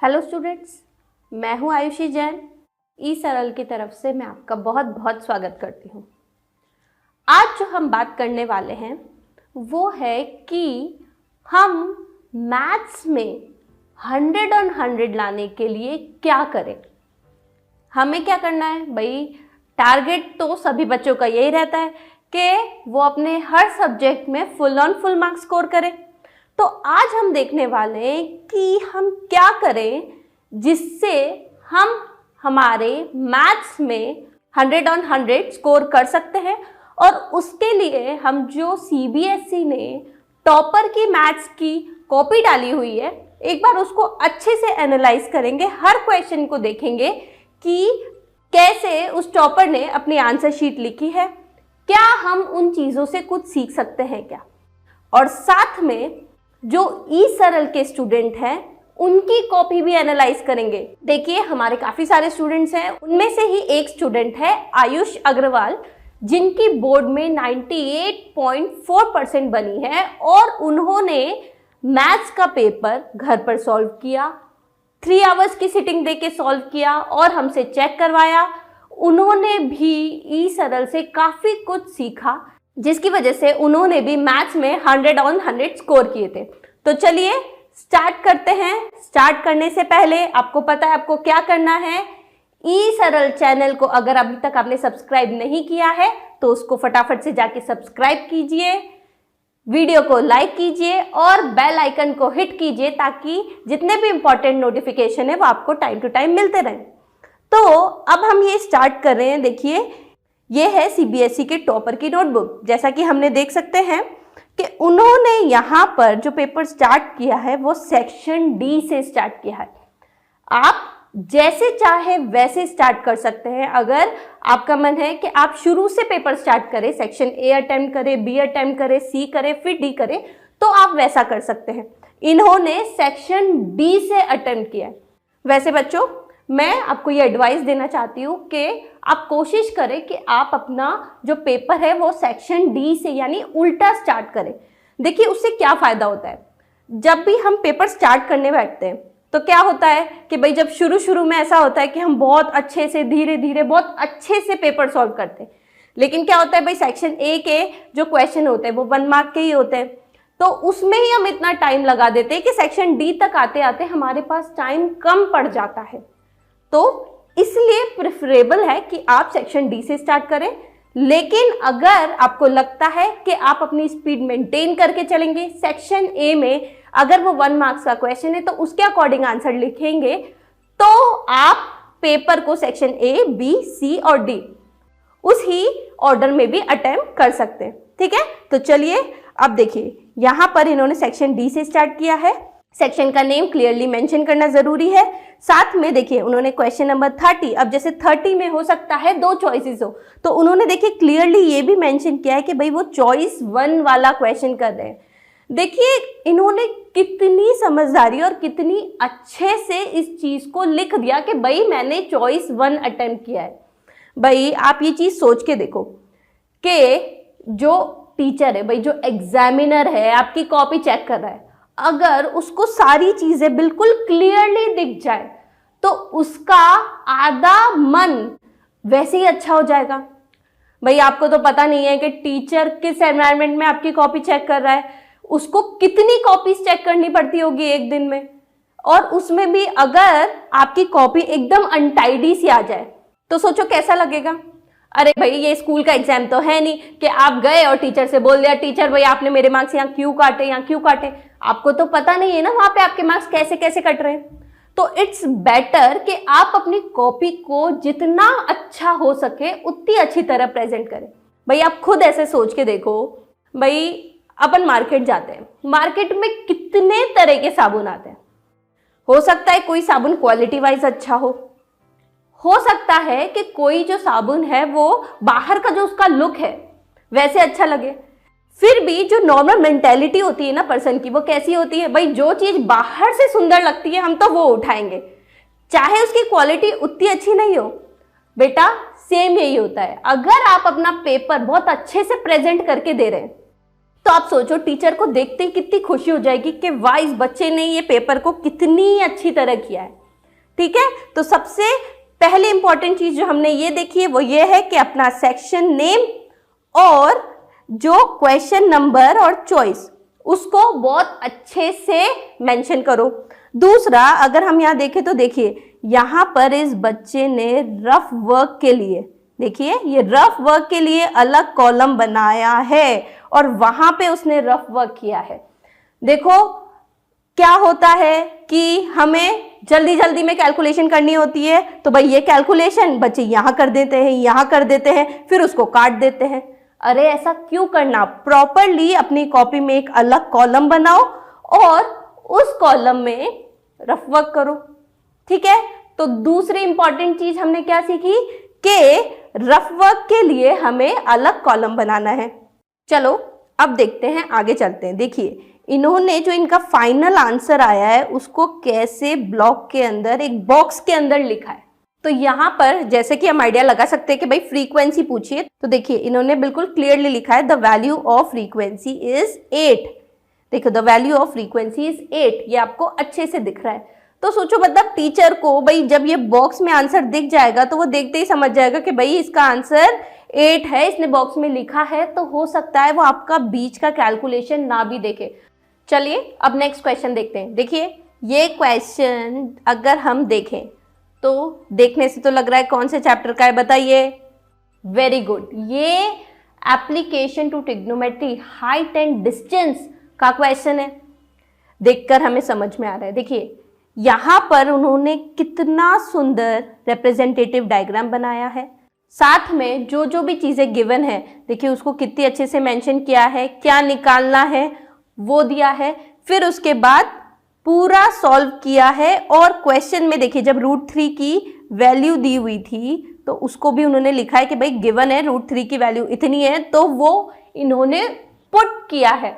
Hello students, मैं हूं आयुषी जैन। ई सरल की तरफ से मैं आपका बहुत बहुत स्वागत करती हूं। आज जो हम बात करने वाले हैं वो है कि हम मैथ्स में 100 ऑन 100 लाने के लिए क्या करें। हमें क्या करना है भाई? टारगेट तो सभी बच्चों का यही रहता है कि वो अपने हर सब्जेक्ट में full on full marks score करें। तो आज हम देखने वाले हैं कि हम क्या करें जिससे हम हमारे मैथ्स में 100 ऑन 100 स्कोर कर सकते हैं। और उसके लिए हम जो सीबीएसई ने टॉपर की मैथ्स की कॉपी डाली हुई है, एक बार उसको अच्छे से एनालाइज करेंगे, हर क्वेश्चन को देखेंगे कि कैसे उस टॉपर ने अपनी आंसर शीट लिखी है, क्या हम उन चीज़ों से कुछ सीख सकते हैं क्या। और साथ में जो ई सरल के स्टूडेंट हैं उनकी कॉपी भी एनालाइज करेंगे। देखिए, हमारे काफ़ी सारे स्टूडेंट्स हैं, उनमें से ही एक स्टूडेंट है आयुष अग्रवाल, जिनकी बोर्ड में 98.4% बनी है और उन्होंने मैथ्स का पेपर घर पर सॉल्व किया, 3 आवर्स की सिटिंग देके सॉल्व किया और हमसे चेक करवाया। उन्होंने भी ई सरल से काफ़ी कुछ सीखा, जिसकी वजह से उन्होंने भी मैथ्स में 100 ऑन 100 स्कोर किए थे। तो चलिए स्टार्ट करते हैं। स्टार्ट करने से पहले आपको पता है आपको क्या करना है। ई सरल चैनल को अगर अभी तक आपने सब्सक्राइब नहीं किया है तो उसको फटाफट से जाके सब्सक्राइब कीजिए, वीडियो को लाइक कीजिए और बेल आइकन को हिट कीजिए ताकि जितने भी इंपॉर्टेंट नोटिफिकेशन है वो आपको टाइम टू टाइम मिलते रहें। तो अब हम ये स्टार्ट कर रहे हैं। देखिए, ये है सीबीएसई के टॉपर की नोटबुक। जैसा कि हमने देख सकते हैं कि उन्होंने यहाँ पर जो पेपर स्टार्ट किया है वो सेक्शन डी से स्टार्ट किया है। आप जैसे चाहे वैसे स्टार्ट कर सकते हैं। अगर आपका मन है कि आप शुरू से पेपर स्टार्ट करें, सेक्शन ए अटेम्प्ट करें, बी अटेम्प्ट करें, सी करें, फिर डी करें, तो आप वैसा कर सकते हैं। इन्होंने सेक्शन डी से अटेम्प्ट किया है। वैसे बच्चों, मैं आपको ये एडवाइस देना चाहती हूँ कि आप कोशिश करें कि आप अपना जो पेपर है वो सेक्शन डी से यानी उल्टा स्टार्ट करें। देखिए, उससे क्या फ़ायदा होता है। जब भी हम पेपर स्टार्ट करने बैठते हैं तो क्या होता है कि भाई जब शुरू में ऐसा होता है कि हम बहुत अच्छे से धीरे धीरे बहुत अच्छे से पेपर सॉल्व करते हैं, लेकिन क्या होता है भाई, सेक्शन ए के जो क्वेश्चन होते हैं वो 1 मार्क के ही होते हैं, तो उसमें ही हम इतना टाइम लगा देते हैं कि सेक्शन डी तक आते आते हमारे पास टाइम कम पड़ जाता है। तो इसलिए प्रेफरेबल है कि आप सेक्शन डी से स्टार्ट करें। लेकिन अगर आपको लगता है कि आप अपनी स्पीड मेंटेन करके चलेंगे, सेक्शन ए में अगर वो 1 मार्क्स का क्वेश्चन है तो उसके अकॉर्डिंग आंसर लिखेंगे, तो आप पेपर को सेक्शन ए, बी, सी और डी उस ही ऑर्डर में भी अटेम्प्ट कर सकते हैं। ठीक है, तो चलिए अब देखिए, यहाँ पर इन्होंने सेक्शन डी से स्टार्ट किया है। सेक्शन का नेम क्लियरली मेंशन करना जरूरी है। साथ में देखिए, उन्होंने क्वेश्चन नंबर 30, अब जैसे 30 में हो सकता है 2 चॉइसेस हो, तो उन्होंने देखिए क्लियरली ये भी मेंशन किया है कि भाई वो चॉइस 1 वाला क्वेश्चन कर रहे हैं। देखिए, इन्होंने कितनी समझदारी और कितनी अच्छे से इस चीज़ को लिख दिया कि भाई मैंने चॉइस 1 अटेम्प्ट किया है। भाई आप ये चीज़ सोच के देखो कि जो टीचर है, भाई जो एग्जामिनर है, आपकी कॉपी चेक कर रहा है, अगर उसको सारी चीजें बिल्कुल क्लियरली दिख जाए तो उसका आधा मन वैसे ही अच्छा हो जाएगा। भाई आपको तो पता नहीं है कि टीचर किस एनवायरनमेंट में आपकी कॉपी चेक कर रहा है, उसको कितनी कॉपीज चेक करनी पड़ती होगी एक दिन में, और उसमें भी अगर आपकी कॉपी एकदम अनटाइडी सी आ जाए तो सोचो कैसा लगेगा। अरे भाई, ये स्कूल का एग्जाम तो है नहीं कि आप गए और टीचर से बोल दिया, टीचर भाई आपने मेरे मार्क्स यहाँ क्यों काटे, यहाँ क्यों काटे। आपको तो पता नहीं है ना वहां पे आपके मार्क्स कैसे कैसे कट रहे हैं। तो इट्स बेटर कि आप अपनी कॉपी को जितना अच्छा हो सके उतनी अच्छी तरह प्रेजेंट करें। भाई आप खुद ऐसे सोच के देखो, भाई अपन मार्केट जाते हैं, मार्केट में कितने तरह के साबुन आते हैं। हो सकता है कोई साबुन क्वालिटी वाइज अच्छा हो सकता है कि कोई जो साबुन है वो बाहर का जो उसका लुक है वैसे अच्छा लगे। फिर भी जो नॉर्मल मेंटेलिटी होती है ना पर्सन की, वो कैसी होती है, भाई जो चीज बाहर से सुंदर लगती है हम तो वो उठाएंगे, चाहे उसकी क्वालिटी उतनी अच्छी नहीं हो। बेटा सेम यही होता है, अगर आप अपना पेपर बहुत अच्छे से प्रेजेंट करके दे रहे हैं तो आप सोचो टीचर को देखते ही कितनी खुशी हो जाएगी कि वाह इस बच्चे ने ये पेपर को कितनी अच्छी तरह किया है। ठीक है, तो सबसे पहले इंपॉर्टेंट चीज जो हमने ये देखी है वो ये है कि अपना सेक्शन नेम और जो क्वेश्चन नंबर और चॉइस उसको बहुत अच्छे से मेंशन करो। दूसरा, अगर हम यहाँ देखें तो देखिए यहाँ पर इस बच्चे ने रफ वर्क के लिए, देखिए ये रफ वर्क के लिए अलग कॉलम बनाया है और वहां पे उसने रफ वर्क किया है। देखो क्या होता है कि हमें जल्दी जल्दी में कैलकुलेशन करनी होती है, तो भाई ये कैलकुलेशन बच्चे यहाँ कर देते हैं, यहाँ कर देते हैं, फिर उसको काट देते हैं। अरे ऐसा क्यों करना, प्रॉपरली अपनी कॉपी में एक अलग कॉलम बनाओ और उस कॉलम में रफ वर्क करो। ठीक है, तो दूसरी इंपॉर्टेंट चीज हमने क्या सीखी कि रफ वर्क के लिए हमें अलग कॉलम बनाना है। चलो अब देखते हैं, आगे चलते हैं। देखिए इन्होंने जो इनका फाइनल आंसर आया है उसको कैसे ब्लॉक के अंदर एक बॉक्स के अंदर लिखा है। तो यहाँ पर जैसे कि हम आइडिया लगा सकते हैं कि भाई फ्रीक्वेंसी पूछिए, तो देखिए इन्होंने बिल्कुल क्लियरली लिखा है the value of frequency is 8। देखो the value of frequency is 8, ये आपको अच्छे से दिख रहा है। तो सोचो मतलब टीचर को भाई जब ये बॉक्स में आंसर दिख जाएगा तो वो देखते ही समझ जाएगा कि भाई इसका आंसर 8 है, इसने बॉक्स में लिखा है, तो हो सकता है वो आपका बीच का कैलकुलेशन ना भी देखे। चलिए अब नेक्स्ट क्वेश्चन देखते हैं। देखिए ये क्वेश्चन अगर हम देखें तो देखने से तो लग रहा है कौन से चैप्टर का है, बताइए। वेरी गुड, ये application to trigonometry height and distance का क्वेश्चन है। देखकर हमें समझ में आ रहा है। देखिए यहाँ पर उन्होंने कितना सुंदर रिप्रेजेंटेटिव डायग्राम बनाया है, साथ में जो जो भी चीजें गिवन है देखिए उसको कितनी अच्छे से मेंशन किया है, क्या निकालना है वो दिया है, फिर उसके बाद पूरा सॉल्व किया है। और क्वेश्चन में देखिए जब √3 की वैल्यू दी हुई थी तो उसको भी उन्होंने लिखा है कि भाई गिवन है √3 की वैल्यू इतनी है, तो वो इन्होंने पुट किया है।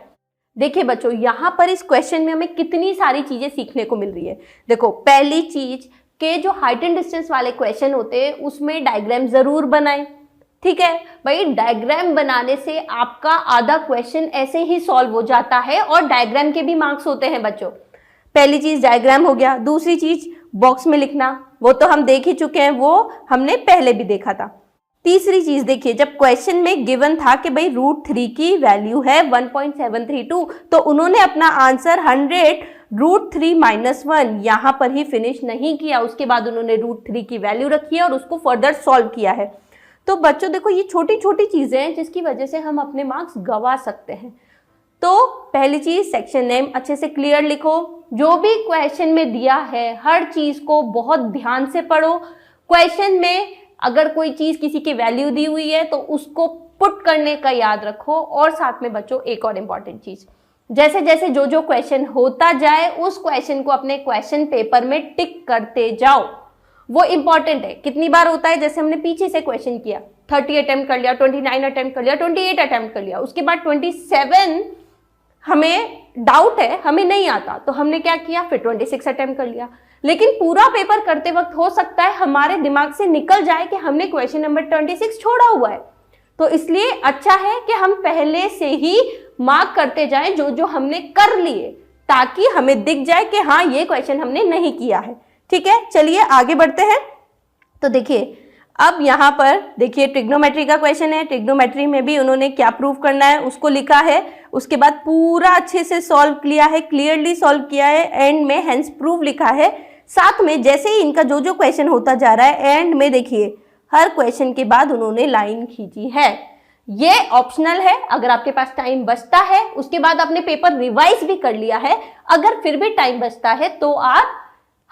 देखिए बच्चों यहाँ पर इस क्वेश्चन में हमें कितनी सारी चीजें सीखने को मिल रही है। देखो पहली चीज के जो हाइट एंड डिस्टेंस वाले क्वेश्चन होते हैं उसमें डायग्राम जरूर बनाएं। ठीक है भाई, डायग्राम बनाने से आपका आधा क्वेश्चन ऐसे ही सॉल्व हो जाता है और डायग्राम के भी मार्क्स होते हैं बच्चों। पहली चीज डायग्राम हो गया। दूसरी चीज बॉक्स में लिखना, वो तो हम देख ही चुके हैं, वो हमने पहले भी देखा था। तीसरी चीज देखिए जब क्वेश्चन में गिवन था कि भाई √3 की वैल्यू है 1.732, तो उन्होंने अपना आंसर 100 √3 - 1 यहाँ पर ही फिनिश नहीं किया, उसके बाद उन्होंने √3 की वैल्यू रखी है और उसको फर्दर सॉल्व किया है। तो बच्चों देखो ये छोटी छोटी चीजें हैं जिसकी वजह से हम अपने मार्क्स गंवा सकते हैं। तो पहली चीज सेक्शन नेम अच्छे से क्लियर लिखो, जो भी क्वेश्चन में दिया है हर चीज को बहुत ध्यान से पढ़ो। क्वेश्चन में अगर कोई चीज किसी की वैल्यू दी हुई है तो उसको पुट करने का याद रखो। और साथ में बच्चों एक और इम्पॉर्टेंट चीज, जैसे जैसे जो जो क्वेश्चन होता जाए उस क्वेश्चन को अपने क्वेश्चन पेपर में टिक करते जाओ, वो इंपॉर्टेंट है। कितनी बार होता है, जैसे हमने पीछे से क्वेश्चन किया 30 अटेम्प्ट कर लिया, 29 अटेम्प्ट कर लिया, 28 अटेम्प्ट कर लिया, उसके बाद 27 हमें डाउट है, हमें नहीं आता, तो हमने क्या किया, फिर 26 अटेम्प्ट कर लिया। लेकिन पूरा पेपर करते वक्त हो सकता है हमारे दिमाग से निकल जाए कि हमने क्वेश्चन नंबर 26 छोड़ा हुआ है। तो इसलिए अच्छा है कि हम पहले से ही मार्क करते जाएं जो जो हमने कर लिए, ताकि हमें दिख जाए कि हाँ ये क्वेश्चन हमने नहीं किया है। ठीक है, चलिए आगे बढ़ते हैं। तो देखिए अब यहाँ पर देखिए ट्रिग्नोमेट्री का क्वेश्चन है। ट्रिग्नोमेट्री में भी उन्होंने क्या प्रूव करना है उसको लिखा है, उसके बाद पूरा अच्छे से सॉल्व किया है, क्लियरली सॉल्व किया है, एंड में हेंस प्रूव लिखा है। साथ में जैसे ही इनका जो जो क्वेश्चन होता जा रहा है एंड में देखिए हर क्वेश्चन के बाद उन्होंने लाइन खींची है। ये ऑप्शनल है, अगर आपके पास टाइम बचता है, उसके बाद आपने पेपर रिवाइज भी कर लिया है, अगर फिर भी टाइम बचता है तो आप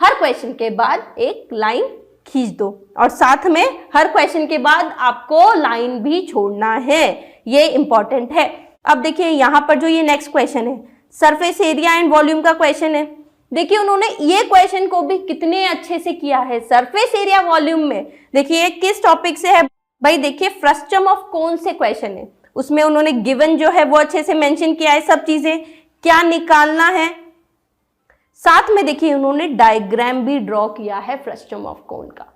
हर क्वेश्चन के बाद एक लाइन खींच दो, और साथ में हर क्वेश्चन के बाद आपको लाइन भी छोड़ना है, ये इंपॉर्टेंट है। अब देखिए यहाँ पर जो ये नेक्स्ट क्वेश्चन है सरफेस एरिया एंड वॉल्यूम का क्वेश्चन है। देखिए उन्होंने ये क्वेश्चन को भी कितने अच्छे से किया है। सरफेस एरिया वॉल्यूम में देखिए किस टॉपिक से है भाई, देखिए फ्रस्टम ऑफ कौन से क्वेश्चन है, उसमें उन्होंने गिवन जो है वो अच्छे से मेंशन किया है, सब चीजें क्या निकालना है। साथ में देखिए उन्होंने डायग्राम भी ड्रॉ किया है फ्रस्टम ऑफ कोन का।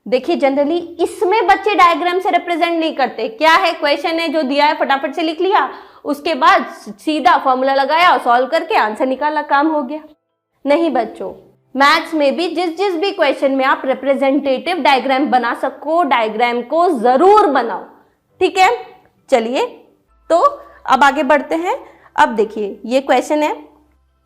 देखिए जनरली इसमें बच्चे डायग्राम से रिप्रेजेंट नहीं करते, क्या है क्वेश्चन है जो दिया है फटाफट से लिख लिया, उसके बाद सीधा फॉर्मूला लगाया और सॉल्व करके आंसर निकाला, काम हो गया। नहीं बच्चों, मैथ्स में भी जिस भी क्वेश्चन में आप रिप्रेजेंटेटिव डायग्राम बना सको, डायग्राम को जरूर बनाओ, ठीक है। चलिए तो अब आगे बढ़ते हैं। अब देखिए ये क्वेश्चन है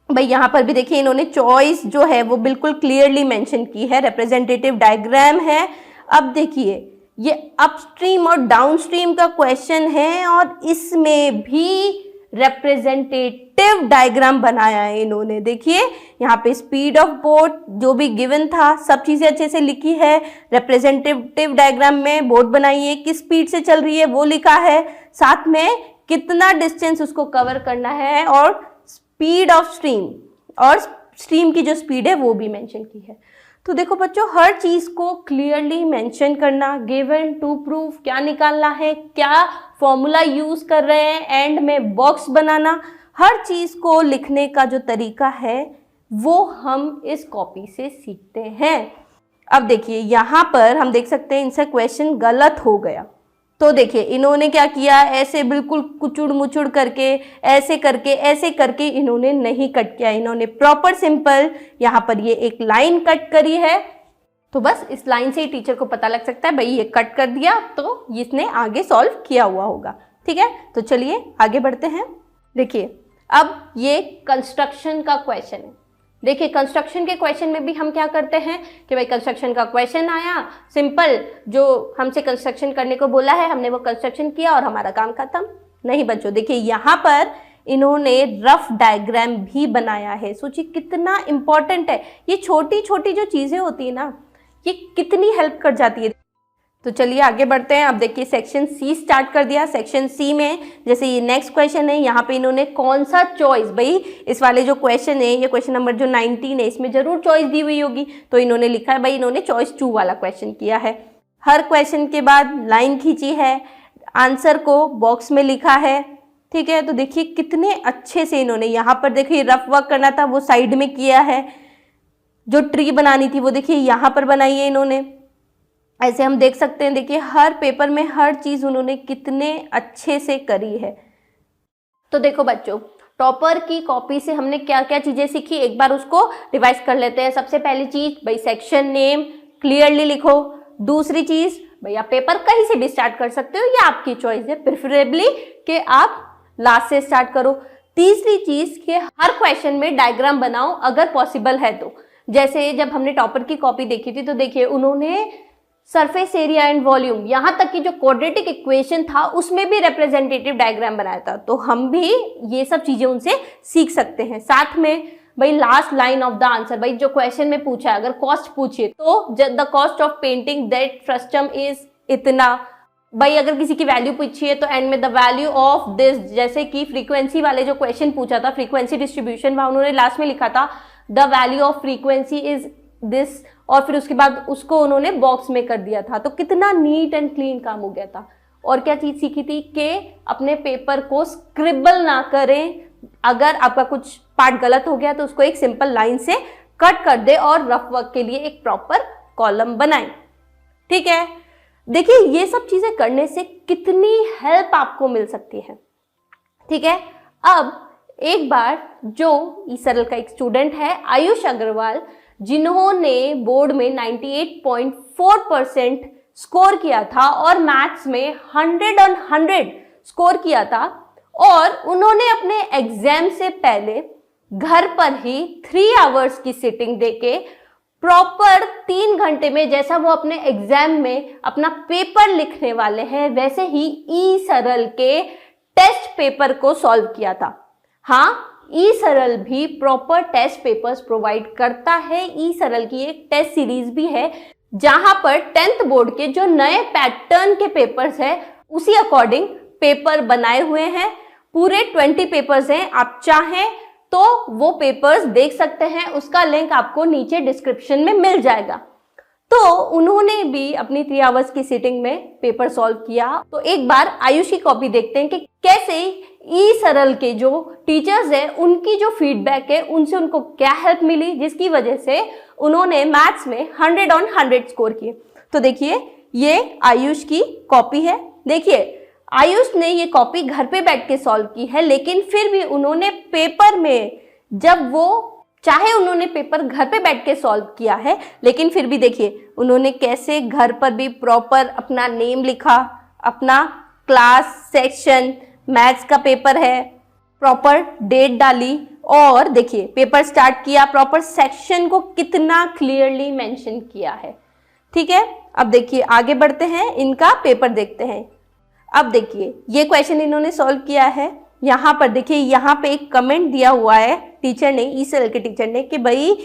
भाई, यहां पर भी देखिए इन्होंने चॉइस जो है वो बिल्कुल क्लियरली मेंशन की है, रिप्रेजेंटेटिव डायग्राम है। अब देखिए ये अपस्ट्रीम और डाउनस्ट्रीम का क्वेश्चन है और इसमें भी रिप्रेजेंटेटिव डायग्राम बनाया है इन्होंने। देखिए यहाँ पे स्पीड ऑफ बोट जो भी गिवन था, सब चीजें अच्छे से लिखी है। रिप्रेजेंटेटिव डायग्राम में बोट बनाई है, किस स्पीड से चल रही है वो लिखा है, साथ में कितना डिस्टेंस उसको कवर करना है और स्पीड ऑफ स्ट्रीम और स्ट्रीम की जो स्पीड है वो भी मेंशन की है। तो देखो बच्चों, हर चीज को क्लियरली मेंशन करना, गिवन टू प्रूफ क्या निकालना है, क्या फॉर्मूला यूज कर रहे हैं, एंड में बॉक्स बनाना, हर चीज को लिखने का जो तरीका है वो हम इस कॉपी से सीखते हैं। अब देखिए यहाँ पर हम देख सकते हैं इनसे क्वेश्चन गलत हो गया, तो देखिए इन्होंने क्या किया, ऐसे बिल्कुल कुचुड़ मुचुड़ करके ऐसे करके इन्होंने नहीं कट किया, इन्होंने प्रॉपर सिंपल यहाँ पर ये एक लाइन कट करी है। तो बस इस लाइन से ही टीचर को पता लग सकता है भाई ये कट कर दिया तो इसने आगे सॉल्व किया हुआ होगा, ठीक है। तो चलिए आगे बढ़ते हैं। देखिए अब ये कंस्ट्रक्शन का क्वेश्चन है। देखिए कंस्ट्रक्शन के क्वेश्चन में भी हम क्या करते हैं कि भाई कंस्ट्रक्शन का क्वेश्चन आया, सिंपल जो हमसे कंस्ट्रक्शन करने को बोला है हमने वो कंस्ट्रक्शन किया और हमारा काम खत्म। नहीं बच्चों, देखिए यहाँ पर इन्होंने रफ डायग्राम भी बनाया है। सोचिए कितना इंपॉर्टेंट है, ये छोटी छोटी जो चीजें होती है ना ये कितनी हेल्प कर जाती है। तो चलिए आगे बढ़ते हैं। अब देखिए सेक्शन सी स्टार्ट कर दिया। सेक्शन सी में जैसे ये नेक्स्ट क्वेश्चन है, यहाँ पे इन्होंने कौन सा चॉइस, भाई इस वाले जो क्वेश्चन है ये क्वेश्चन नंबर जो 19 है इसमें जरूर चॉइस दी हुई होगी, तो इन्होंने लिखा है भाई इन्होंने चॉइस 2 वाला क्वेश्चन किया है। हर क्वेश्चन के बाद लाइन खींची है, आंसर को बॉक्स में लिखा है, ठीक है। तो देखिए कितने अच्छे से इन्होंने यहाँ पर देखिए रफ वर्क करना था वो साइड में किया है, जो ट्री बनानी थी वो देखिए यहाँ पर बनाई है इन्होंने। ऐसे हम देख सकते हैं, देखिए हर पेपर में हर चीज उन्होंने कितने अच्छे से करी है। तो देखो बच्चों, टॉपर की कॉपी से हमने क्या क्या चीजें सीखी, एक बार उसको रिवाइज कर लेते हैं। सबसे पहली चीज भाई सेक्शन नेम क्लियरली लिखो। दूसरी चीज भाई आप पेपर कहीं से भी स्टार्ट कर सकते हो, ये आपकी चॉइस है, प्रेफरेबली कि आप लास्ट से स्टार्ट करो। तीसरी चीज कि हर क्वेश्चन में डायग्राम बनाओ अगर पॉसिबल है तो। जैसे जब हमने टॉपर की कॉपी देखी थी तो देखिए उन्होंने सरफेस एरिया एंड वॉल्यूम यहाँ तक की जो क्वाड्रेटिक इक्वेशन था उसमें भी रिप्रेजेंटेटिव डायग्राम बनाया था, तो हम भी ये सब चीजें उनसे सीख सकते हैं। साथ में भाई last line of the answer, भाई जो क्वेश्चन में पूछा है अगर कॉस्ट पूछिए तो the cost of painting that frustum is इतना, भाई अगर किसी की वैल्यू पूछिए तो एंड में द वैल्यू ऑफ दिस, जैसे कि फ्रीक्वेंसी वाले जो क्वेश्चन पूछा था फ्रीक्वेंसी डिस्ट्रीब्यूशन, वहां उन्होंने लास्ट में लिखा था the value of frequency is this, और फिर उसके बाद उसको उन्होंने बॉक्स में कर दिया था। तो कितना नीट एंड क्लीन काम हो गया था। और क्या चीज सीखी थी कि अपने पेपर को स्क्रिबल ना करें, अगर आपका कुछ पार्ट गलत हो गया तो उसको एक सिंपल लाइन से कट कर दे और रफ वर्क के लिए एक प्रॉपर कॉलम बनाएं, ठीक है। देखिए ये सब चीजें करने से कितनी हेल्प आपको मिल सकती है, ठीक है। अब एक बार जो ईसरल का एक स्टूडेंट है आयुष अग्रवाल, जिन्होंने बोर्ड में 98.4% स्कोर किया था और मैथ्स में 100 on 100 स्कोर किया था, और उन्होंने अपने एग्जाम से पहले घर पर ही 3 आवर्स की सिटिंग देके प्रॉपर 3 घंटे में, जैसा वो अपने एग्जाम में अपना पेपर लिखने वाले हैं वैसे ही ई सरल के टेस्ट पेपर को सॉल्व किया था। हाँ, ई सरल भी प्रॉपर टेस्ट पेपर्स प्रोवाइड करता है। ई सरल की एक टेस्ट सीरीज भी है जहां पर 10th बोर्ड के जो नए पैटर्न के पेपर्स है उसी अकॉर्डिंग पेपर बनाए हुए हैं। पूरे 20 पेपर्स हैं, आप चाहें तो वो पेपर्स देख सकते हैं, उसका लिंक आपको नीचे डिस्क्रिप्शन में मिल जाएगा। तो उन्होंने भी अपनी 3 आवर्स की सिटिंग में पेपर सॉल्व किया। तो एक बार आयुष की कॉपी देखते हैं कि कैसे ई सरल के जो टीचर्स हैं उनकी जो फीडबैक है उनसे उनको क्या हेल्प मिली, जिसकी वजह से उन्होंने मैथ्स में 100 on 100 स्कोर किए। तो देखिए ये आयुष की कॉपी है। देखिए आयुष ने ये कॉपी घर पे बैठ के सॉल्व की है, लेकिन फिर भी उन्होंने पेपर में, जब वो चाहे उन्होंने पेपर घर पे बैठ के सॉल्व किया है, लेकिन फिर भी देखिए उन्होंने कैसे घर पर भी प्रॉपर अपना नेम लिखा, अपना क्लास, सेक्शन, मैथ्स का पेपर है, प्रॉपर डेट डाली और देखिए पेपर स्टार्ट किया, प्रॉपर सेक्शन को कितना क्लियरली मेंशन किया है। ठीक है, अब देखिए आगे बढ़ते हैं, इनका पेपर देखते हैं। अब देखिए ये क्वेश्चन इन्होंने सॉल्व किया है। यहाँ पर देखिए यहाँ पे एक कमेंट दिया हुआ है टीचर ने, ECL के टीचर ने, कि भाई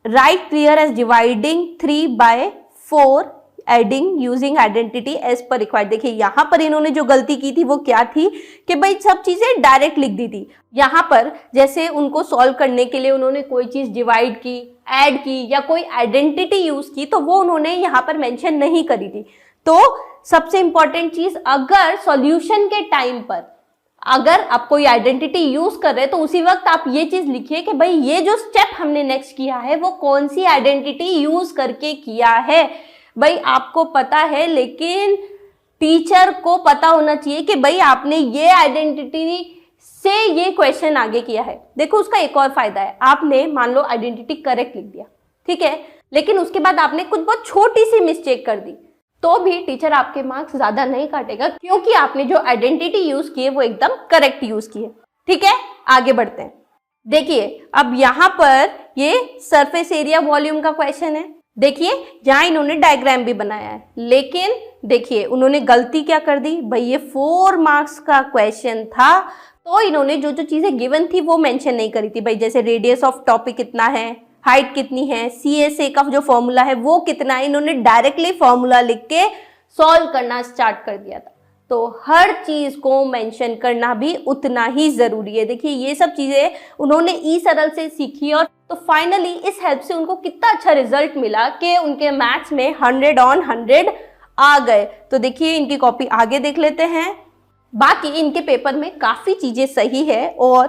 write clear as dividing 3/4 adding using identity as पर रिक्वायर्ड। देखिए यहाँ पर इन्होंने जो गलती की थी वो क्या थी कि भाई सब चीजें डायरेक्ट लिख दी थी। यहाँ पर जैसे उनको सॉल्व करने के लिए उन्होंने कोई चीज डिवाइड की, ऐड की या कोई आइडेंटिटी यूज की, तो वो उन्होंने यहाँ पर मेंशन नहीं करी थी। तो सबसे इंपॉर्टेंट चीज, अगर सॉल्यूशन के टाइम पर अगर आप कोई आइडेंटिटी यूज कर रहे हैं तो उसी वक्त आप ये चीज लिखिए कि भाई ये जो स्टेप हमने नेक्स्ट किया है वो कौन सी आइडेंटिटी यूज करके किया है। भाई आपको पता है, लेकिन टीचर को पता होना चाहिए कि भाई आपने ये आइडेंटिटी से ये क्वेश्चन आगे किया है। देखो उसका एक और फायदा है, आपने मान लो आइडेंटिटी करेक्ट लिख दिया, ठीक है, लेकिन उसके बाद आपने कुछ बहुत छोटी सी मिस्टेक कर दी, तो भी टीचर आपके मार्क्स ज्यादा नहीं काटेगा, क्योंकि आपने जो आइडेंटिटी यूज की है वो एकदम करेक्ट यूज की है। ठीक है, आगे बढ़ते हैं। देखिए अब यहाँ पर ये सरफेस एरिया वॉल्यूम का क्वेश्चन है। देखिए यहाँ इन्होंने डायग्राम भी बनाया है, लेकिन देखिए उन्होंने गलती क्या कर दी, भाई ये 4 मार्क्स का क्वेश्चन था, तो इन्होंने जो जो चीजें गिवन थी वो मेंशन नहीं करी थी। भाई जैसे रेडियस ऑफ टॉपिक कितना है, हाइट कितनी है, CSA का जो फॉर्मूला है वो कितना है, इन्होंने डायरेक्टली फॉर्मूला लिख के सॉल्व करना स्टार्ट कर दिया था। तो हर चीज को मेंशन करना भी उतना ही जरूरी है। देखिए ये सब चीजें उन्होंने ESRL से सीखी, और तो फाइनली इस हेल्प से उनको कितना अच्छा रिजल्ट मिला कि उनके मैथ्स में 100 on 100 आ गए। तो देखिए इनकी कॉपी आगे देख लेते हैं। बाकी इनके पेपर में काफी चीजें सही है, और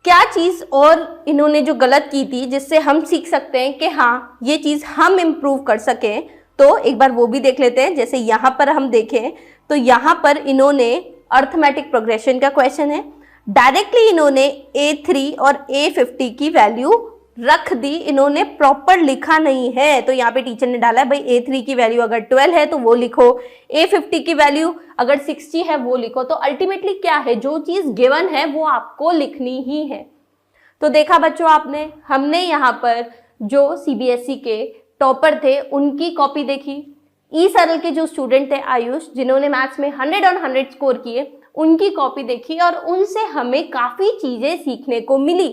क्या चीज और इन्होंने जो गलत की थी जिससे हम सीख सकते हैं कि हाँ ये चीज हम इम्प्रूव कर सकें, तो एक बार वो भी देख लेते हैं। जैसे यहाँ पर हम देखें तो यहाँ पर इन्होंने अर्थमेटिक प्रोग्रेशन का क्वेश्चन है, डायरेक्टली इन्होंने A3 और A50 की वैल्यू रख दी, इन्होंने प्रॉपर लिखा नहीं है। तो यहाँ पे टीचर ने डाला है भाई A3 की वैल्यू अगर 12 है तो वो लिखो, A50 की वैल्यू अगर 60 है वो लिखो। तो अल्टीमेटली क्या है, जो चीज गिवन है वो आपको लिखनी ही है। तो देखा बच्चों आपने, हमने यहाँ पर जो CBSE के टॉपर थे उनकी कॉपी देखी, ESRL के जो स्टूडेंट थे आयुष, जिन्होंने मैथ्स में 100 on 100 स्कोर किए, उनकी कॉपी देखी, और उनसे हमें काफी चीजें सीखने को मिली।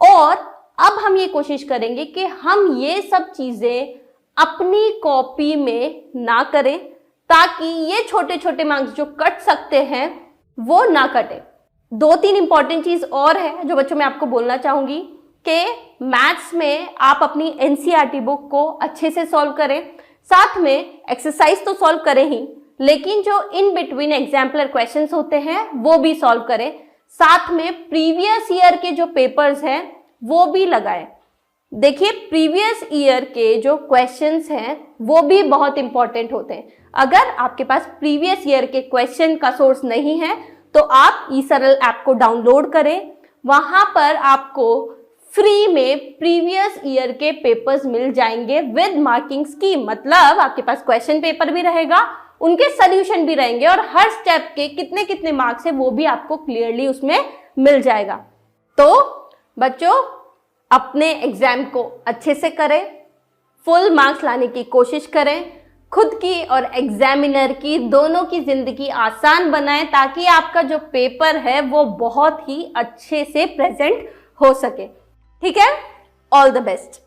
और अब हम ये कोशिश करेंगे कि हम ये सब चीजें अपनी कॉपी में ना करें, ताकि ये छोटे छोटे मार्क्स जो कट सकते हैं वो ना कटे। 2-3 इंपॉर्टेंट चीज और है जो बच्चों मैं आपको बोलना चाहूंगी कि मैथ्स में आप अपनी NCERT बुक को अच्छे से सॉल्व करें, साथ में एक्सरसाइज तो सॉल्व करें ही, लेकिन जो इन बिटवीन एग्जाम्पलर क्वेश्चंस होते हैं वो भी सॉल्व करें, साथ में प्रीवियस ईयर के जो पेपर्स हैं वो भी लगाएं। देखिए प्रीवियस ईयर के जो क्वेश्चंस हैं वो भी बहुत इंपॉर्टेंट होते हैं। अगर आपके पास प्रीवियस ईयर के क्वेश्चन का सोर्स नहीं है तो आप ESRL ऐप को डाउनलोड करें, वहां पर आपको फ्री में प्रीवियस ईयर के पेपर्स मिल जाएंगे विद मार्किंग स्कीम। मतलब आपके पास क्वेश्चन पेपर भी रहेगा, उनके सॉल्यूशन भी रहेंगे, और हर स्टेप के कितने कितने मार्क्स है वो भी आपको क्लियरली उसमें मिल जाएगा। तो बच्चों अपने एग्जाम को अच्छे से करें, फुल मार्क्स लाने की कोशिश करें, खुद की और एग्जामिनर की दोनों की जिंदगी आसान बनाएं, ताकि आपका जो पेपर है वो बहुत ही अच्छे से प्रेजेंट हो सके। ठीक है, ऑल द बेस्ट।